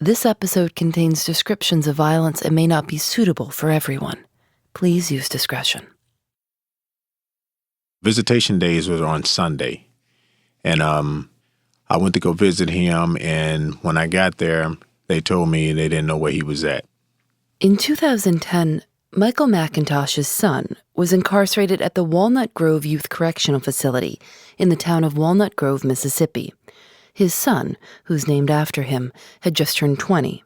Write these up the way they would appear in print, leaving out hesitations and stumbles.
This episode contains descriptions of violence and may not be suitable for everyone. Please use discretion. Visitation days was on Sunday, and I went to go visit him, and when I got there, they told me they didn't know where he was at. In 2010, Michael McIntosh's son was incarcerated at the Walnut Grove Youth Correctional Facility in the town of Walnut Grove, Mississippi. His son, who's named after him, had just turned 20.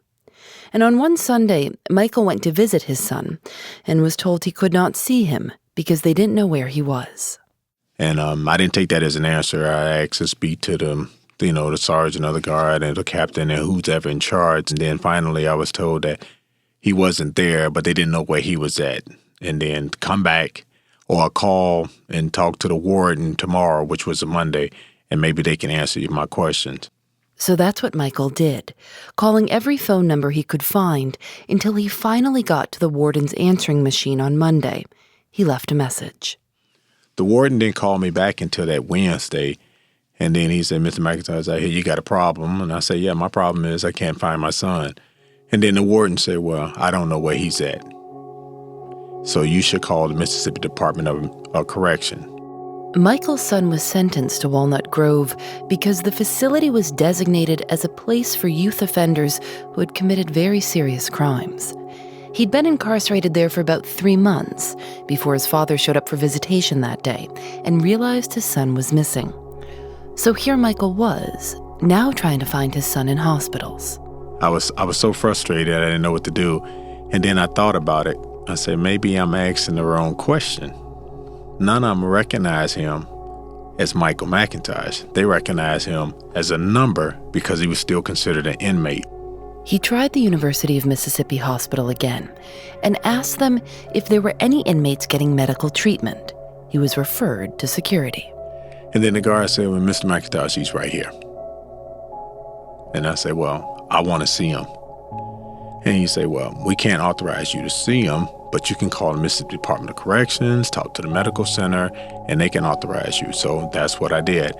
And on one Sunday, Michael went to visit his son and was told he could not see him because they didn't know where he was. And I didn't take that as an answer. I asked to speak to the sergeant of the guard and the captain and who's ever in charge. And then finally I was told that he wasn't there, but they didn't know where he was at. And then come back or call and talk to the warden tomorrow, which was a Monday, and maybe they can answer my questions. So that's what Michael did, calling every phone number he could find until he finally got to the warden's answering machine on Monday. He left a message. The warden didn't call me back until that Wednesday, and then he said, "Mr. McIntosh, I hear you got a problem." And I said, "Yeah, my problem is I can't find my son." And then the warden said, "Well, I don't know where he's at. So you should call the Mississippi Department of Correction." Michael's son was sentenced to Walnut Grove because the facility was designated as a place for youth offenders who had committed very serious crimes. He'd been incarcerated there for about 3 months before his father showed up for visitation that day and realized his son was missing. So here Michael was, now trying to find his son in hospitals. I was so frustrated I didn't know what to do. And then I thought about it. I said, maybe I'm asking the wrong question. None of them recognize him as Michael McIntosh. They recognize him as a number because he was still considered an inmate. He tried the University of Mississippi Hospital again and asked them if there were any inmates getting medical treatment. He was referred to security. And then the guard said, "Well, Mr. McIntosh, he's right here." And I said, "Well, I want to see him." And he said, "Well, we can't authorize you to see him, but you can call the Mississippi Department of Corrections, talk to the medical center, and they can authorize you." So that's what I did.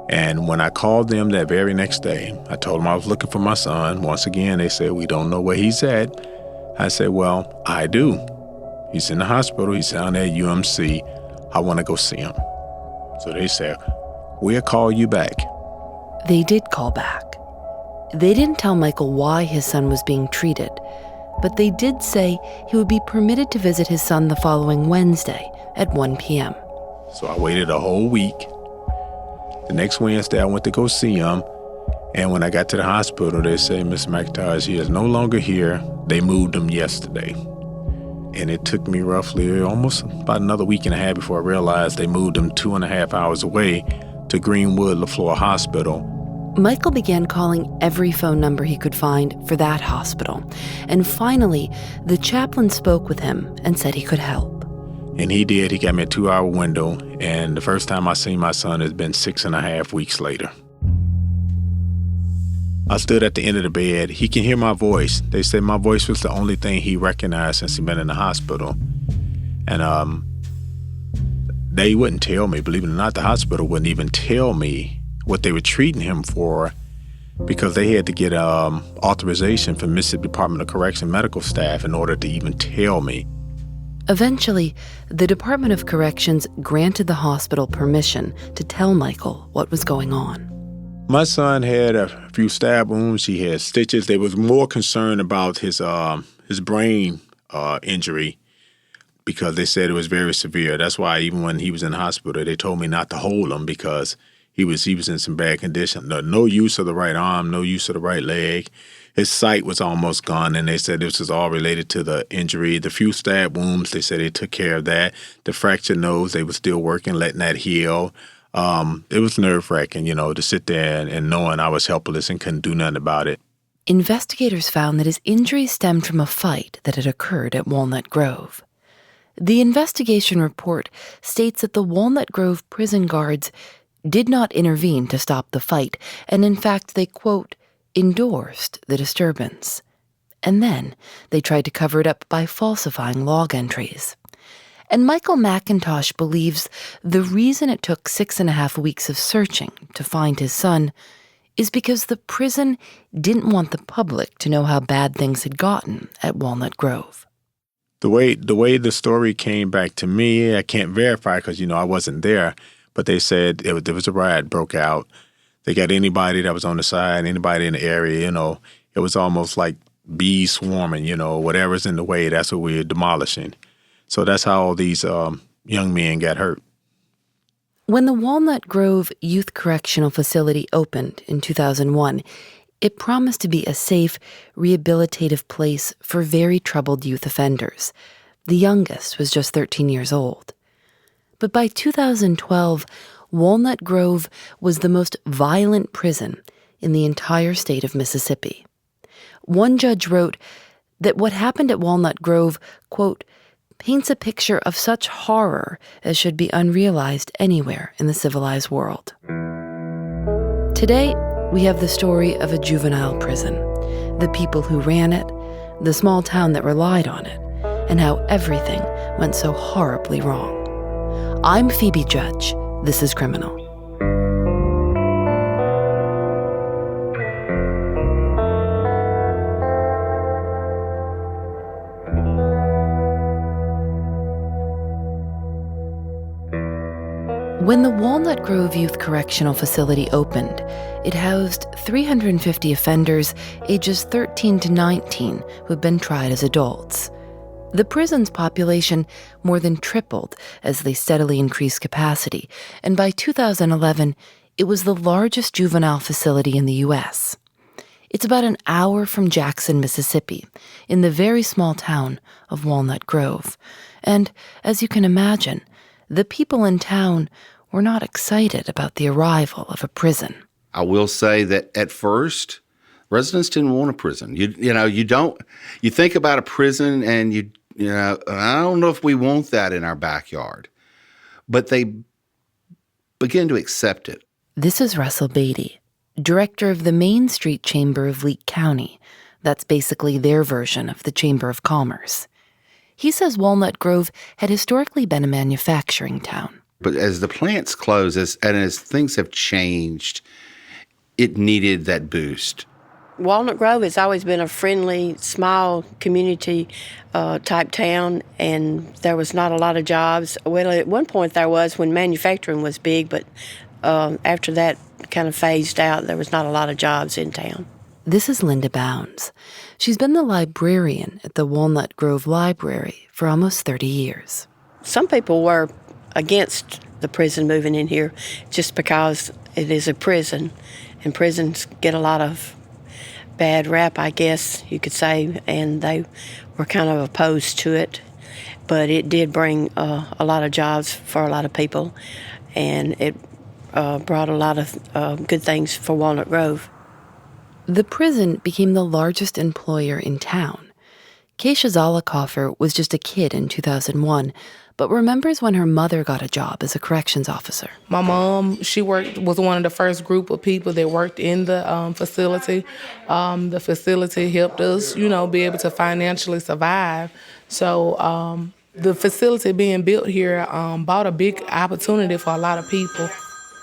And when I called them that very next day, I told them I was looking for my son. Once again, they said, "We don't know where he's at." I said, "Well, I do. He's in the hospital. He's down at UMC. I want to go see him." So they said, "We'll call you back." They did call back. They didn't tell Michael why his son was being treated, but they did say he would be permitted to visit his son the following Wednesday at 1 p.m. So I waited a whole week. The next Wednesday, I went to go see him, and when I got to the hospital, they said, "Mr. McIntosh, he is no longer here. They moved him yesterday." And it took me roughly almost about another week and a half before I realized they moved him 2.5 hours away to Greenwood LaFleur Hospital. Michael began calling every phone number he could find for that hospital, and finally, the chaplain spoke with him and said he could help. And he did. He got me a 2-hour window, and the first time I seen my son has been 6.5 weeks later. I stood at the end of the bed. He can hear my voice. They said my voice was the only thing he recognized since he'd been in the hospital. And they wouldn't tell me, believe it or not, the hospital wouldn't even tell me what they were treating him for because they had to get authorization from Mississippi Department of Correction medical staff in order to even tell me. Eventually, the Department of Corrections granted the hospital permission to tell Michael what was going on. My son had a few stab wounds. He had stitches. They was more concerned about his brain injury because they said it was very severe. That's why even when he was in the hospital, they told me not to hold him because he was in some bad condition. No use of the right arm, no use of the right leg. His sight was almost gone, and they said this was all related to the injury. The few stab wounds, they said they took care of that. The fractured nose, they were still working, letting that heal. It was nerve-wracking, to sit there and knowing I was helpless and couldn't do nothing about it. Investigators found that his injuries stemmed from a fight that had occurred at Walnut Grove. The investigation report states that the Walnut Grove prison guards did not intervene to stop the fight, and in fact they, quote, endorsed the disturbance. And then they tried to cover it up by falsifying log entries. And Michael McIntosh believes the reason it took 6.5 weeks of searching to find his son is because the prison didn't want the public to know how bad things had gotten at Walnut Grove. The way the story came back to me, I can't verify because, I wasn't there, but they said there was a riot broke out. They got anybody that was on the side, anybody in the area, it was almost like bees swarming, whatever's in the way, that's what we're demolishing. So that's how all these young men got hurt. When the Walnut Grove Youth Correctional Facility opened in 2001, it promised to be a safe, rehabilitative place for very troubled youth offenders. The youngest was just 13 years old. But by 2012, Walnut Grove was the most violent prison in the entire state of Mississippi. One judge wrote that what happened at Walnut Grove, quote, paints a picture of such horror as should be unrealized anywhere in the civilized world. Today, we have the story of a juvenile prison, the people who ran it, the small town that relied on it, and how everything went so horribly wrong. I'm Phoebe Judge. This is Criminal. When the Walnut Grove Youth Correctional Facility opened, it housed 350 offenders ages 13 to 19 who had been tried as adults. The prison's population more than tripled as they steadily increased capacity, and by 2011, it was the largest juvenile facility in the U.S. It's about an hour from Jackson, Mississippi, in the very small town of Walnut Grove. And as you can imagine, the people in town were not excited about the arrival of a prison. I will say that at first, residents didn't want a prison. You think about a prison and I don't know if we want that in our backyard. But they begin to accept it. This is Russell Beatty, director of the Main Street Chamber of Leake County. That's basically their version of the Chamber of Commerce. He says Walnut Grove had historically been a manufacturing town. But as the plants closed, as things have changed, it needed that boost. Walnut Grove has always been a friendly, small community type town, and there was not a lot of jobs. Well, at one point there was when manufacturing was big, but after that kind of phased out, there was not a lot of jobs in town. This is Linda Bounds. She's been the librarian at the Walnut Grove Library for almost 30 years. Some people were against the prison moving in here just because it is a prison, and prisons get a lot of bad rap, I guess you could say, and they were kind of opposed to it. But it did bring a lot of jobs for a lot of people, and it brought a lot of good things for Walnut Grove. The prison became the largest employer in town. Keisha Zollicoffer was just a kid in 2001, but remembers when her mother got a job as a corrections officer. My mom, was one of the first group of people that worked in the facility. The facility helped us, be able to financially survive. So the facility being built here brought a big opportunity for a lot of people.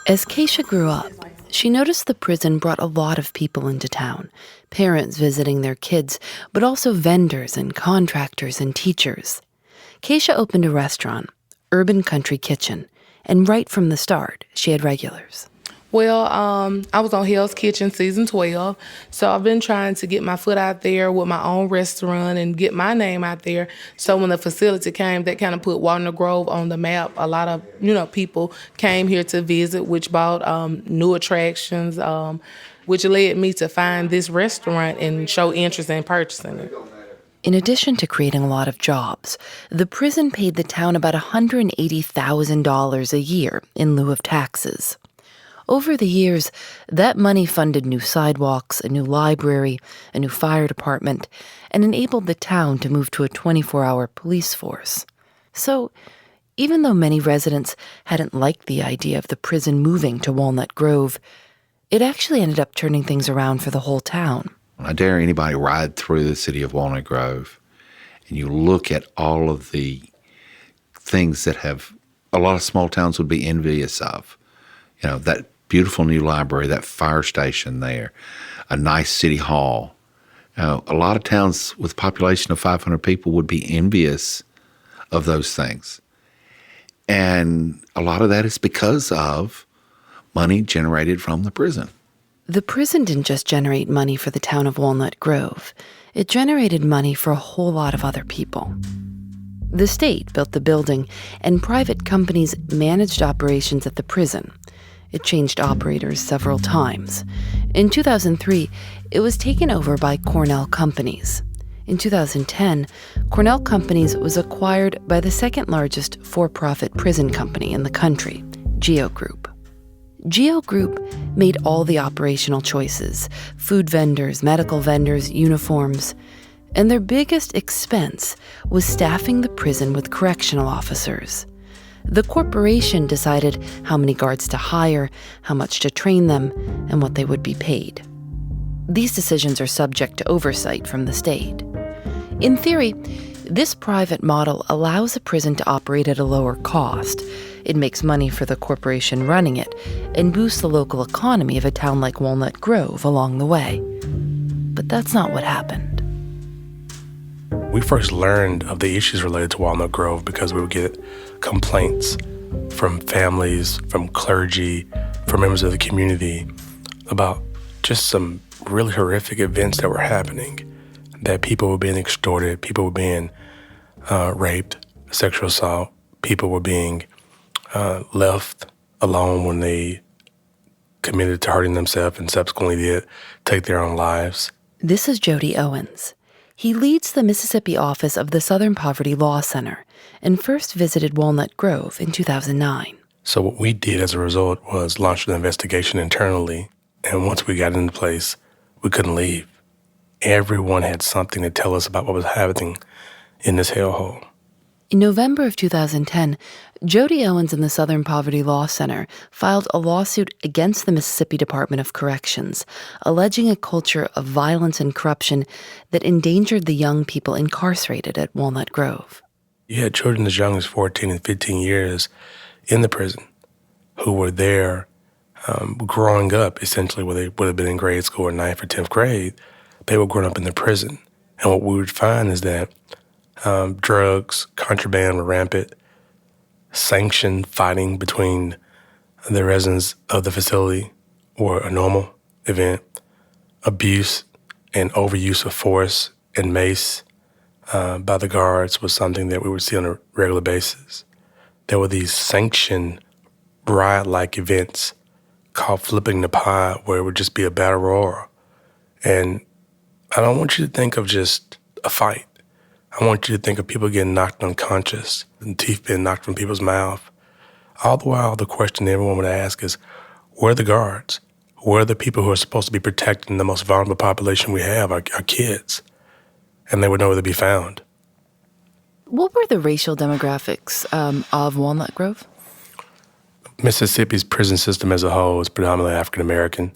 As Keisha grew up, she noticed the prison brought a lot of people into town, parents visiting their kids, but also vendors and contractors and teachers. Keisha opened a restaurant, Urban Country Kitchen, and right from the start, she had regulars. Well, I was on Hell's Kitchen season 12, so I've been trying to get my foot out there with my own restaurant and get my name out there. So when the facility came, that kind of put Walnut Grove on the map. A lot of, people came here to visit, which bought new attractions, which led me to find this restaurant and show interest in purchasing it. In addition to creating a lot of jobs, the prison paid the town about $180,000 a year in lieu of taxes. Over the years, that money funded new sidewalks, a new library, a new fire department, and enabled the town to move to a 24-hour police force. So, even though many residents hadn't liked the idea of the prison moving to Walnut Grove, it actually ended up turning things around for the whole town. I dare anybody ride through the city of Walnut Grove, and you look at all of the things that a lot of small towns would be envious of. That beautiful new library, that fire station there, a nice city hall. A lot of towns with a population of 500 people would be envious of those things. And a lot of that is because of money generated from the prison. The prison didn't just generate money for the town of Walnut Grove. It generated money for a whole lot of other people. The state built the building, and private companies managed operations at the prison. It changed operators several times. In 2003, it was taken over by Cornell Companies. In 2010, Cornell Companies was acquired by the second largest for-profit prison company in the country, Geo Group. Geo Group made all the operational choices: food vendors, medical vendors, uniforms. And their biggest expense was staffing the prison with correctional officers. The corporation decided how many guards to hire, how much to train them, and what they would be paid. These decisions are subject to oversight from the state. In theory, this private model allows a prison to operate at a lower cost. It makes money for the corporation running it and boosts the local economy of a town like Walnut Grove along the way. But that's not what happened. We first learned of the issues related to Walnut Grove because we would get complaints from families, from clergy, from members of the community about just some really horrific events that were happening, that people were being extorted, people were being raped, sexual assault, people were being left alone when they committed to hurting themselves and subsequently did take their own lives. This is Jody Owens. He leads the Mississippi office of the Southern Poverty Law Center and first visited Walnut Grove in 2009. So what we did as a result was launch an investigation internally, and once we got into place, we couldn't leave. Everyone had something to tell us about what was happening in this hellhole. In November of 2010, Jody Owens and the Southern Poverty Law Center filed a lawsuit against the Mississippi Department of Corrections, alleging a culture of violence and corruption that endangered the young people incarcerated at Walnut Grove. You had children as young as 14 and 15 years in the prison who were there growing up, essentially, where they would have been in grade school or 9th or 10th grade. They were growing up in the prison. And what we would find is that drugs, contraband were rampant, sanctioned fighting between the residents of the facility were a normal event. Abuse and overuse of force and mace by the guards was something that we would see on a regular basis. There were these sanctioned riot-like events called flipping the pie, where it would just be a battle royal. And I don't want you to think of just a fight. I want you to think of people getting knocked unconscious and teeth being knocked from people's mouth. All the while, the question everyone would ask is, where are the guards? Where are the people who are supposed to be protecting the most vulnerable population we have, our kids? And they would nowhere to be found. What were the racial demographics of Walnut Grove? Mississippi's prison system as a whole is predominantly African-American.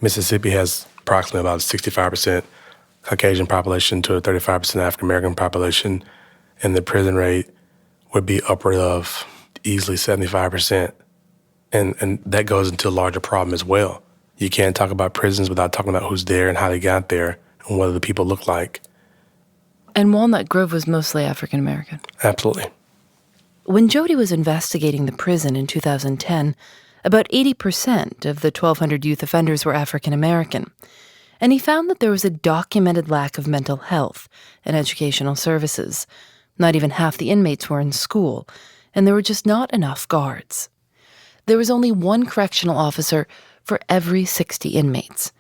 Mississippi has approximately about 65% Caucasian population to a 35% African-American population, and the prison rate would be upward of easily 75%. And that goes into a larger problem as well. You can't talk about prisons without talking about who's there and how they got there and what the people look like. And Walnut Grove was mostly African-American? Absolutely. When Jody was investigating the prison in 2010, about 80% of the 1,200 youth offenders were African-American. And he found that there was a documented lack of mental health and educational services. Not even half the inmates were in school, and there were just not enough guards. There was only one correctional officer for every 60 inmates.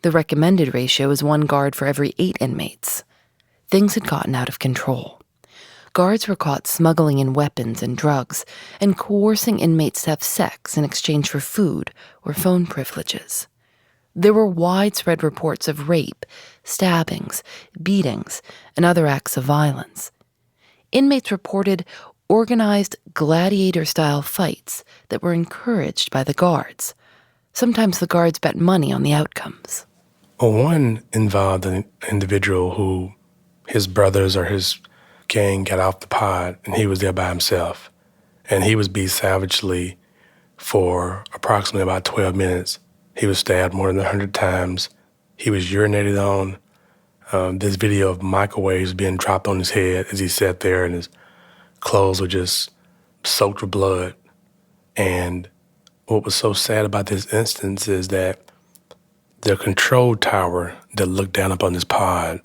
The recommended ratio is one guard for every 8 inmates. Things had gotten out of control. Guards were caught smuggling in weapons and drugs and coercing inmates to have sex in exchange for food or phone privileges. There were widespread reports of rape, stabbings, beatings, and other acts of violence. Inmates reported organized gladiator-style fights that were encouraged by the guards. Sometimes the guards bet money on the outcomes. Well, one involved an individual who his brothers or his gang got off the pod, and he was there by himself. And he was beat savagely for approximately about 12 minutes. He was stabbed more than 100 times. He was urinated on. This video of microwaves being dropped on his head as he sat there, and his clothes were just soaked with blood. And what was so sad about this instance is that the control tower that looked down upon this pod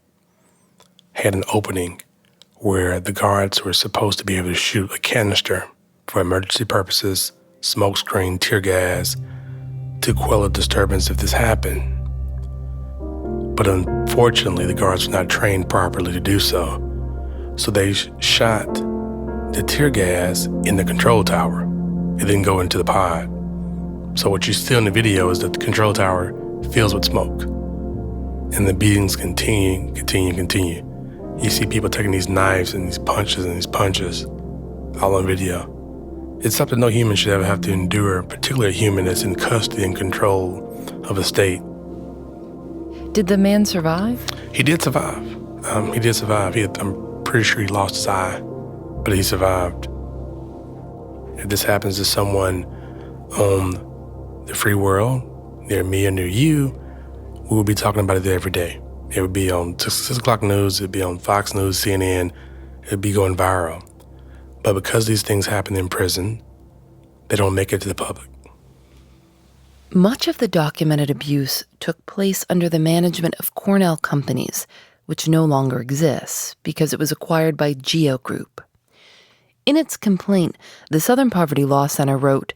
had an opening where the guards were supposed to be able to shoot a canister for emergency purposes, smoke screen, tear gas, to quell a disturbance if this happened. But unfortunately, the guards were not trained properly to do so. So they shot the tear gas in the control tower. It didn't go into the pod. So what you see in the video is that the control tower fills with smoke. And the beatings continue. You see people taking these knives and these punches all on video. It's something no human should ever have to endure, particularly a human that's in custody and control of a state. Did the man survive? He did survive. I'm pretty sure he lost his eye, but he survived. If this happens to someone on the free world, near me or near you, we would be talking about it every day. It would be on 6 o'clock news, it would be on Fox News, CNN, it would be going viral. But because these things happen in prison, they don't make it to the public. Much of the documented abuse took place under the management of Cornell Companies, which no longer exists because it was acquired by Geo Group. In its complaint, the Southern Poverty Law Center wrote,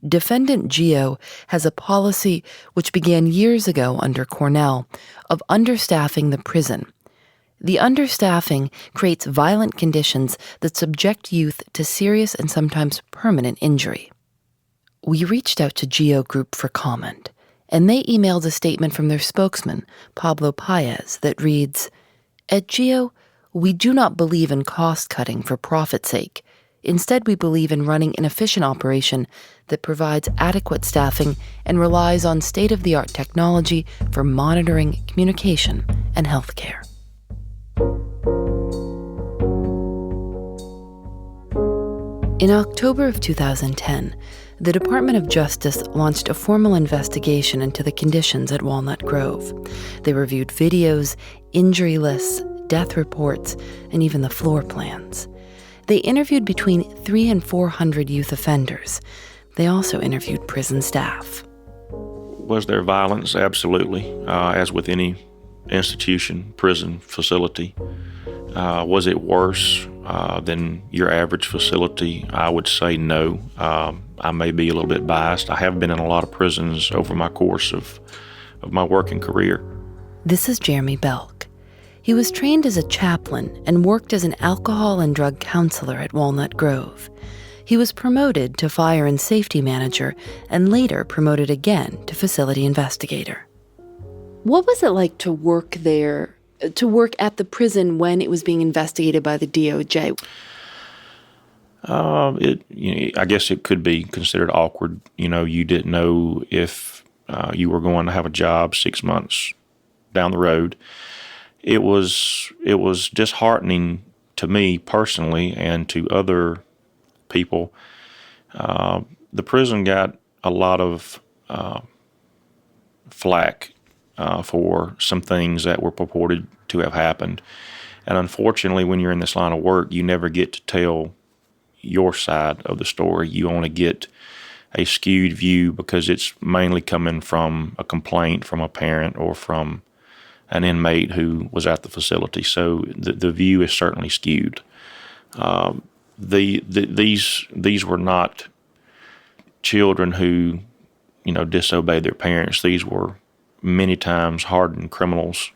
"Defendant Geo has a policy which began years ago under Cornell of understaffing the prison. The understaffing creates violent conditions that subject youth to serious and sometimes permanent injury." We reached out to Geo Group for comment, and they emailed a statement from their spokesman, Pablo Paez, that reads, "At Geo, we do not believe in cost-cutting for profit's sake. Instead, we believe in running an efficient operation that provides adequate staffing and relies on state-of-the-art technology for monitoring, communication, and health care." In October of 2010, the Department of Justice launched a formal investigation into the conditions at Walnut Grove. They reviewed videos, injury lists, death reports, and even the floor plans. They interviewed between 300 and 400 youth offenders. They also interviewed prison staff. Was there violence? Absolutely, as with any institution, prison facility. Was it worse than your average facility? I would say no. I may be a little bit biased. I have been in a lot of prisons over my course of my working career. This is Jeremy Belk. He was trained as a chaplain and worked as an alcohol and drug counselor at Walnut Grove. He was promoted to fire and safety manager and later promoted again to facility investigator. What was it like to work there, to work at the prison when it was being investigated by the DOJ? I guess it could be considered awkward. You didn't know if you were going to have a job 6 months down the road. It was disheartening to me personally and to other people. The prison got a lot of flack for some things that were purported to have happened. And unfortunately, when you're in this line of work, you never get to tell your side of the story. You only get a skewed view because it's mainly coming from a complaint from a parent or from an inmate who was at the facility. So the view is certainly skewed. These were not children who, disobeyed their parents. These were many times hardened criminals,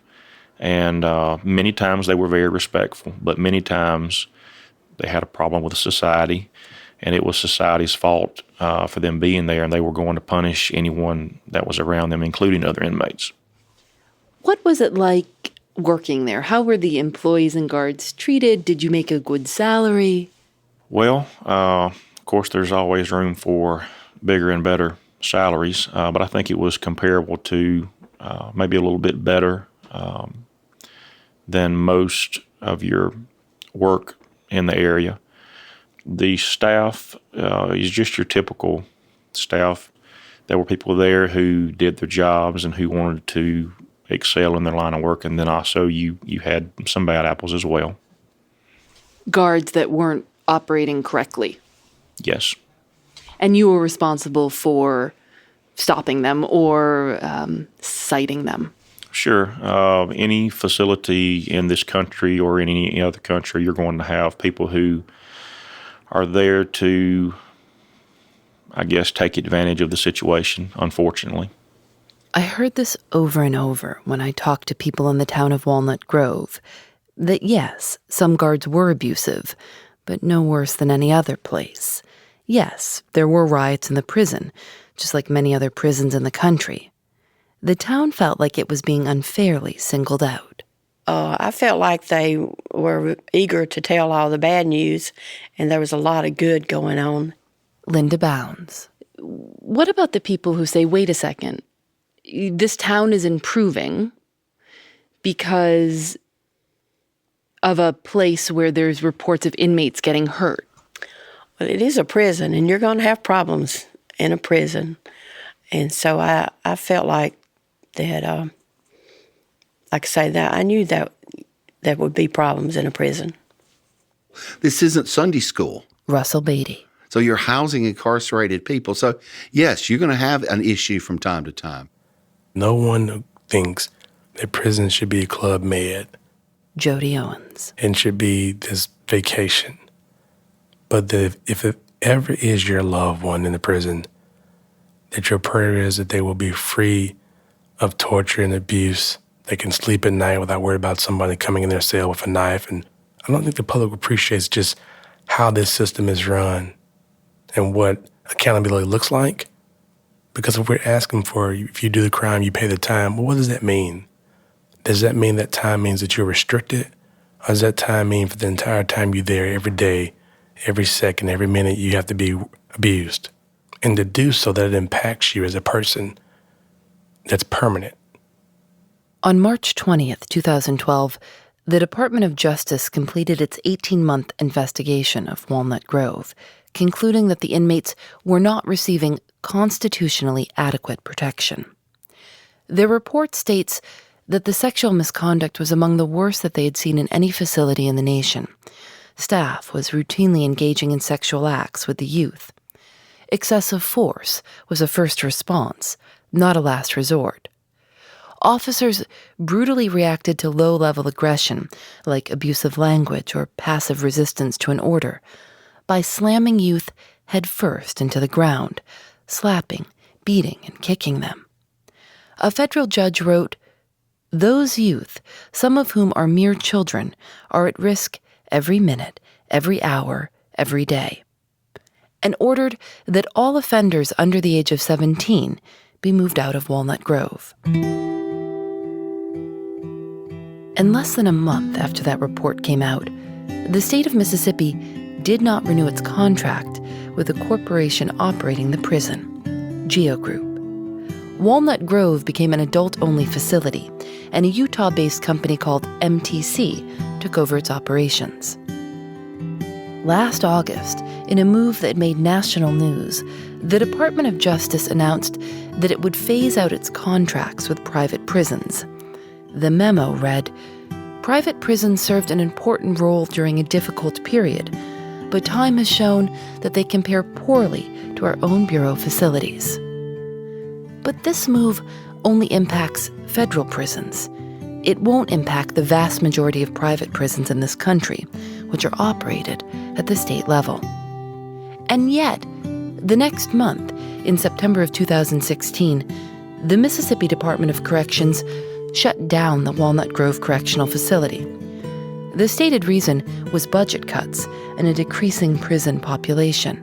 and many times they were very respectful, but many times they had a problem with society, and it was society's fault for them being there, and they were going to punish anyone that was around them, including other inmates. What was it like working there? How were the employees and guards treated? Did you make a good salary? Well, of course, there's always room for bigger and better salaries, but I think it was comparable to maybe a little bit better than most of your work in the area. The staff is just your typical staff. There were people there who did their jobs and who wanted to excel in their line of work, and then also you had some bad apples as well. Guards that weren't operating correctly. Yes. And you were responsible for stopping them or citing them. Sure. Any facility in this country or in any other country, you're going to have people who are there to, I guess, take advantage of the situation, unfortunately. I heard this over and over when I talked to people in the town of Walnut Grove, that yes, some guards were abusive, but no worse than any other place. Yes, there were riots in the prison, just like many other prisons in the country. The town felt like it was being unfairly singled out. I felt like they were eager to tell all the bad news, and there was a lot of good going on. Linda Bounds. What about the people who say, wait a second, this town is improving because of a place where there's reports of inmates getting hurt? Well, it is a prison, and you're going to have problems in a prison. And so I felt like that, like I say, that I knew that there would be problems in a prison. This isn't Sunday school. Russell Beatty. So you're housing incarcerated people. So, yes, you're going to have an issue from time to time. No one thinks that prison should be a Club Med. Jody Owens. And should be this vacation. But if it ever is your loved one in the prison, that your prayer is that they will be free of torture and abuse. They can sleep at night without worrying about somebody coming in their cell with a knife. And I don't think the public appreciates just how this system is run and what accountability looks like. Because if we're asking for, if you do the crime, you pay the time, well, what does that mean? Does that mean that time means that you're restricted? Or does that time mean for the entire time you're there, every day, every second, every minute, you have to be abused? And to do so that it impacts you as a person, that's permanent. On March 20th, 2012, the Department of Justice completed its 18-month investigation of Walnut Grove, concluding that the inmates were not receiving constitutionally adequate protection. Their report states that the sexual misconduct was among the worst that they had seen in any facility in the nation. Staff was routinely engaging in sexual acts with the youth. Excessive force was a first response, not a last resort. Officers brutally reacted to low-level aggression, like abusive language or passive resistance to an order, by slamming youth headfirst into the ground, slapping, beating, and kicking them. A federal judge wrote, "Those youth, some of whom are mere children, are at risk every minute, every hour, every day," and ordered that all offenders under the age of 17 be moved out of Walnut Grove. And less than a month after that report came out, the state of Mississippi did not renew its contract with the corporation operating the prison, Geo Group. Walnut Grove became an adult-only facility, and a Utah-based company called MTC took over its operations. Last August, in a move that made national news, the Department of Justice announced that it would phase out its contracts with private prisons. The memo read, "Private prisons served an important role during a difficult period, but time has shown that they compare poorly to our own Bureau facilities." But this move only impacts federal prisons. It won't impact the vast majority of private prisons in this country, which are operated at the state level. And yet, the next month, in September of 2016, the Mississippi Department of Corrections shut down the Walnut Grove Correctional Facility. The stated reason was budget cuts and a decreasing prison population.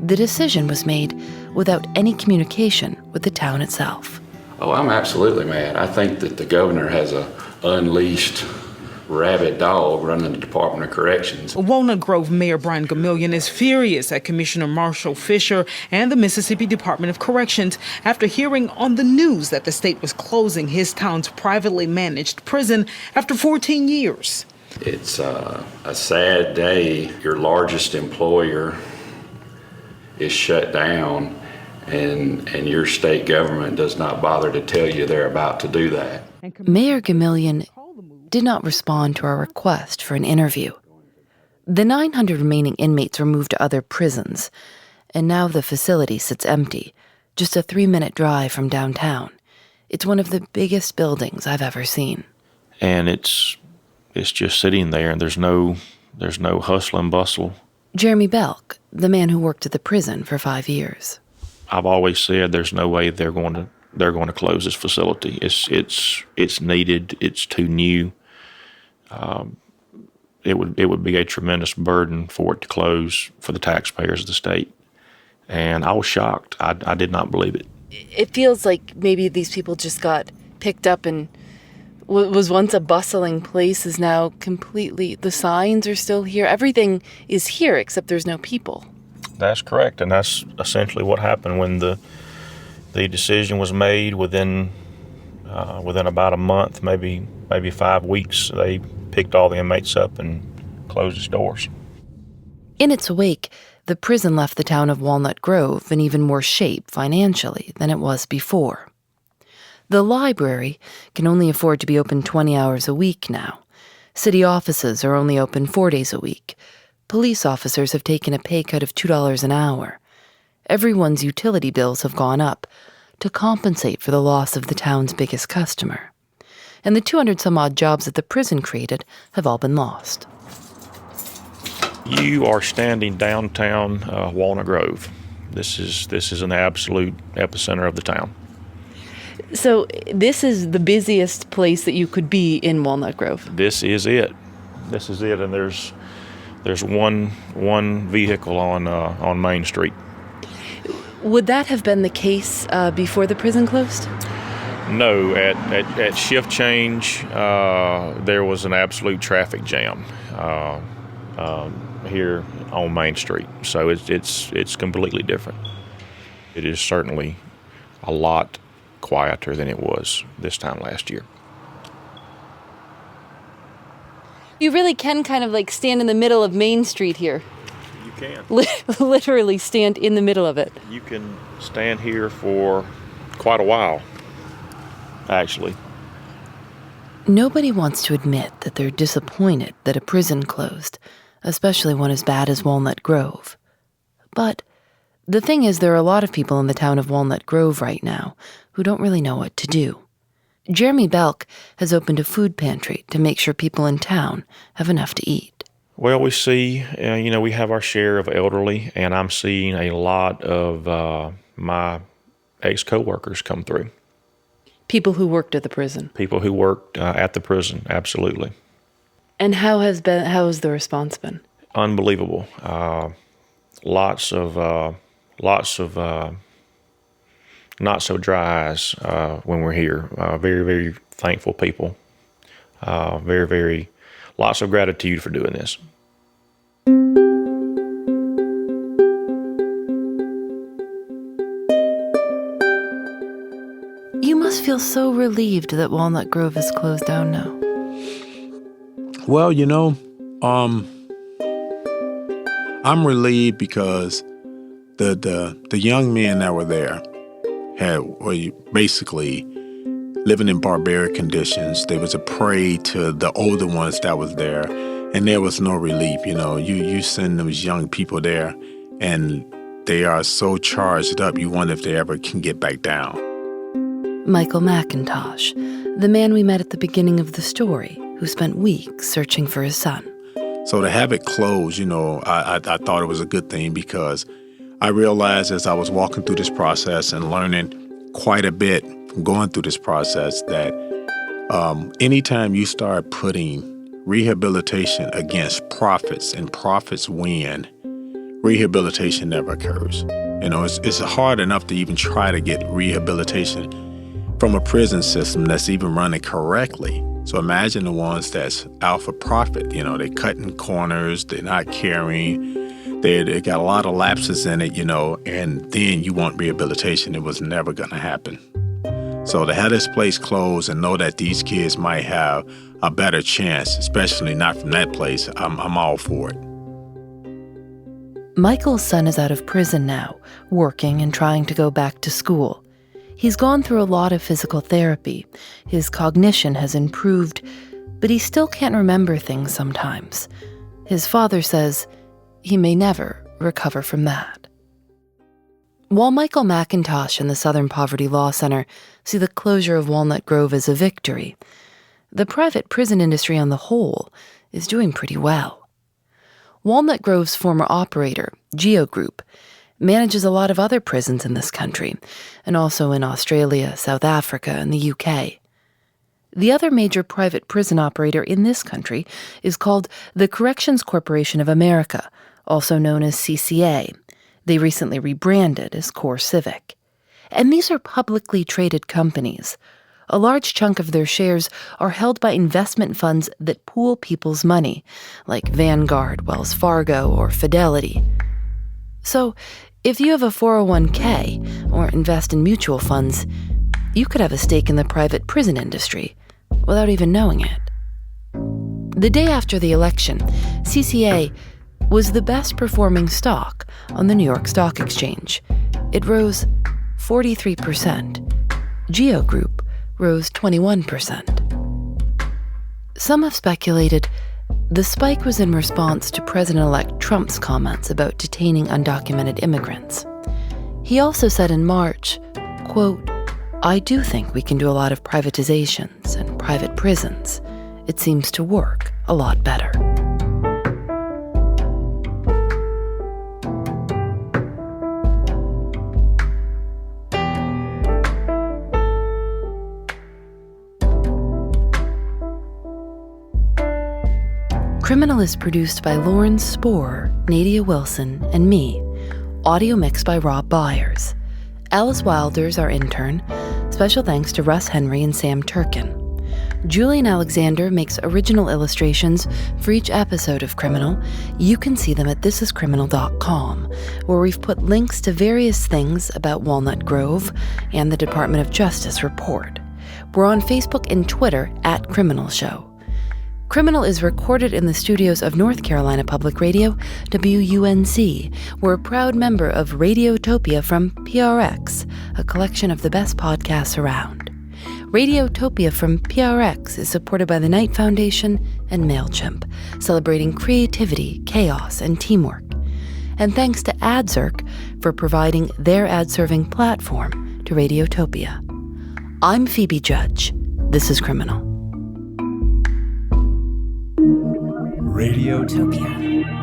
The decision was made without any communication with the town itself. Oh, I'm absolutely mad. I think that the governor has a unleashed rabid dog running the Department of Corrections. Walnut Grove Mayor Brian Gamillion is furious at Commissioner Marshall Fisher and the Mississippi Department of Corrections after hearing on the news that the state was closing his town's privately managed prison after 14 years. It's a sad day. Your largest employer is shut down, and your state government does not bother to tell you they're about to do that. Mayor Gamillion did not respond to our request for an interview. The 900 remaining inmates were moved to other prisons, and now the facility sits empty, just a 3-minute drive from downtown. It's one of the biggest buildings I've ever seen. And it's just sitting there, and there's no hustle and bustle. Jeremy Belk, the man who worked at the prison for 5 years. I've always said there's no way they're going to close this facility. It's needed. It's too new. It would be a tremendous burden for it to close for the taxpayers of the state. And I was shocked. I did not believe it. It feels like maybe these people just got picked up and what was once a bustling place is now completely, the signs are still here. Everything is here except there's no people. That's correct, and that's essentially what happened when the decision was made. Within about a month, maybe 5 weeks, they picked all the inmates up and closed its doors. In its wake, the prison left the town of Walnut Grove in even worse shape financially than it was before. The library can only afford to be open 20 hours a week now. City offices are only open 4 days a week. Police officers have taken a pay cut of $2 an hour. Everyone's utility bills have gone up to compensate for the loss of the town's biggest customer. And the 200-some-odd jobs that the prison created have all been lost. You are standing downtown Walnut Grove. This is an absolute epicenter of the town. So this is the busiest place that you could be in Walnut Grove. This is it. And there's one vehicle on Main Street. Would that have been the case before the prison closed? No, at shift change, there was an absolute traffic jam here on Main Street. So it's completely different. It is certainly a lot quieter than it was this time last year. You really can kind of like stand in the middle of Main Street here. You can. Literally stand in the middle of it. You can stand here for quite a while, actually. Nobody wants to admit that they're disappointed that a prison closed, especially one as bad as Walnut Grove. But the thing is, there are a lot of people in the town of Walnut Grove right now who don't really know what to do. Jeremy Belk has opened a food pantry to make sure people in town have enough to eat. Well, we see, we have our share of elderly, and I'm seeing a lot of my ex-coworkers come through. People who worked at the prison? People who worked at the prison, absolutely. And how has the response been? Unbelievable. Lots of not so dry eyes when we're here. Very, very thankful people. Very, very lots of gratitude for doing this. You must feel so relieved that Walnut Grove is closed down now. Well, I'm relieved because the young men that were there were basically living in barbaric conditions. They was a prey to the older ones that was there, and there was no relief. You send those young people there, and they are so charged up, you wonder if they ever can get back down. Michael McIntosh, the man we met at the beginning of the story, who spent weeks searching for his son. So to have it closed, I thought it was a good thing, because I realized as I was walking through this process and learning quite a bit from going through this process that anytime you start putting rehabilitation against profits and profits win, rehabilitation never occurs. It's hard enough to even try to get rehabilitation from a prison system that's even running correctly. So imagine the ones that's out for profit. They cutting corners, they're not caring. They got a lot of lapses in it, and then you want rehabilitation. It was never going to happen. So to have this place closed and know that these kids might have a better chance, especially not from that place, I'm all for it. Michael's son is out of prison now, working and trying to go back to school. He's gone through a lot of physical therapy. His cognition has improved, but he still can't remember things sometimes. His father says he may never recover from that. While Michael McIntosh and the Southern Poverty Law Center see the closure of Walnut Grove as a victory, the private prison industry on the whole is doing pretty well. Walnut Grove's former operator, Geo Group, manages a lot of other prisons in this country, and also in Australia, South Africa, and the UK. The other major private prison operator in this country is called the Corrections Corporation of America, also known as CCA. They recently rebranded as Core Civic. And these are publicly traded companies. A large chunk of their shares are held by investment funds that pool people's money, like Vanguard, Wells Fargo, or Fidelity. So, if you have a 401k or invest in mutual funds, you could have a stake in the private prison industry without even knowing it. The day after the election, CCA was the best performing stock on the New York Stock Exchange. It rose 43%. Geo Group rose 21%. Some have speculated the spike was in response to President-elect Trump's comments about detaining undocumented immigrants. He also said in March, quote, "I do think we can do a lot of privatizations and private prisons. It seems to work a lot better." Criminal is produced by Lauren Spohr, Nadia Wilson, and me. Audio mixed by Rob Byers. Alice Wilder's our intern. Special thanks to Russ Henry and Sam Turkin. Julian Alexander makes original illustrations for each episode of Criminal. You can see them at thisiscriminal.com, where we've put links to various things about Walnut Grove and the Department of Justice report. We're on Facebook and Twitter at Criminal Show. Criminal is recorded in the studios of North Carolina Public Radio, WUNC. We're a proud member of Radiotopia from PRX, a collection of the best podcasts around. Radiotopia from PRX is supported by the Knight Foundation and MailChimp, celebrating creativity, chaos, and teamwork. And thanks to AdZerk for providing their ad-serving platform to Radiotopia. I'm Phoebe Judge. This is Criminal. Radiotopia.